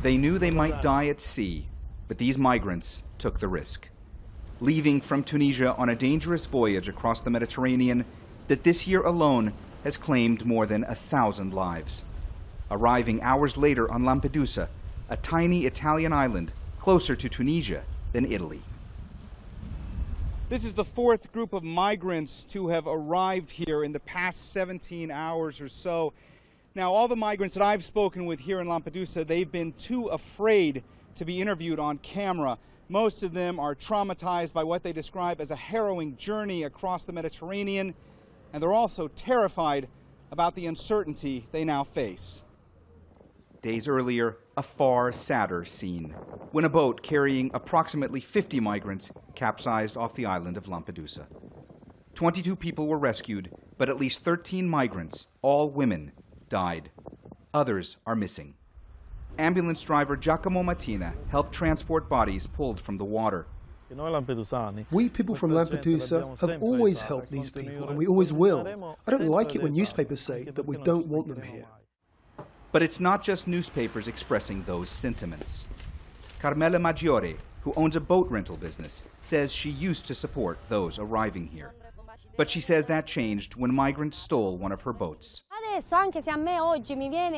They knew they might die at sea, but these migrants took the risk, leaving from Tunisia on a dangerous voyage across the Mediterranean that this year alone has claimed more than 1,000 lives. Arriving hours later on Lampedusa, a tiny Italian island closer to Tunisia than Italy. This is the fourth group of migrants to have arrived here in the past 17 hours or so. Now, all the migrants that I've spoken with here in Lampedusa, they've been too afraid to be interviewed on camera. Most of them are traumatized by what they describe as a harrowing journey across the Mediterranean, and they're also terrified about the uncertainty they now face. Days earlier, a far sadder scene, when a boat carrying approximately 50 migrants capsized off the island of Lampedusa. 22 people were rescued, but at least 13 migrants, all women, died. Others are missing. Ambulance driver GIACOMO MATINA helped transport bodies pulled from the water. We people from Lampedusa have always helped these people, and we always will. I don't like it when newspapers say that we don't want them here. But it's not just newspapers expressing those sentiments. Carmela Maggiore, who owns a boat rental business, says she used to support those arriving here. But she says that changed when migrants stole one of her boats.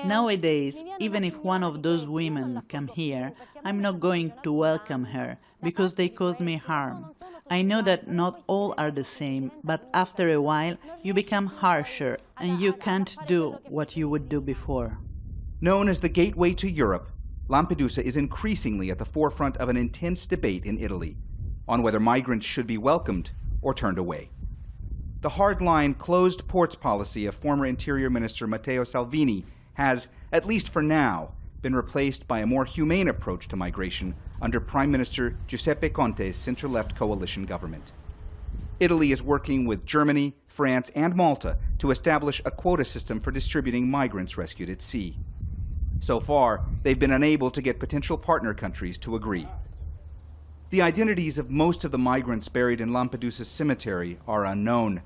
Nowadays, even if one of those women come here, I'm not going to welcome her because they cause me harm. I know that not all are the same, but after a while you become harsher and you can't do what you would do before. Known as the gateway to Europe, Lampedusa is increasingly at the forefront of an intense debate in Italy on whether migrants should be welcomed or turned away. The hardline closed ports policy of former Interior Minister Matteo Salvini has, at least for now, been replaced by a more humane approach to migration under Prime Minister Giuseppe Conte's center-left coalition government. Italy is working with Germany, France, and Malta to establish a quota system for distributing migrants rescued at sea. So far, they've been unable to get potential partner countries to agree. The identities of most of the migrants buried in Lampedusa's cemetery are unknown.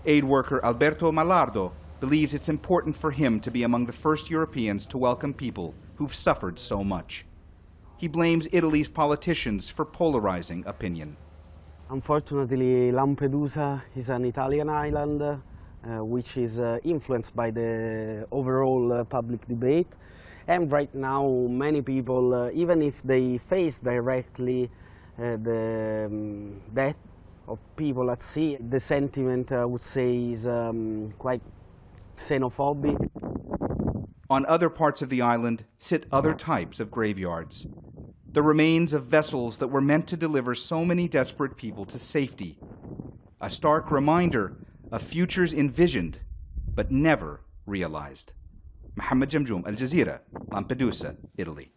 Aid worker Alberto Mallardo believes it's important for him to be among the first Europeans to welcome people who've suffered so much. He blames Italy's politicians for polarizing opinion. Unfortunately, Lampedusa is an Italian island which is influenced by the overall public debate. And right now, many people, even if they face directly the death of people at sea, the sentiment, I would say, is quite xenophobic. On other parts of the island sit other types of graveyards. The remains of vessels that were meant to deliver so many desperate people to safety. A stark reminder of futures envisioned, but never realized. Mohammed, Jamjoom, Jazeera, Lampedusa, Italy.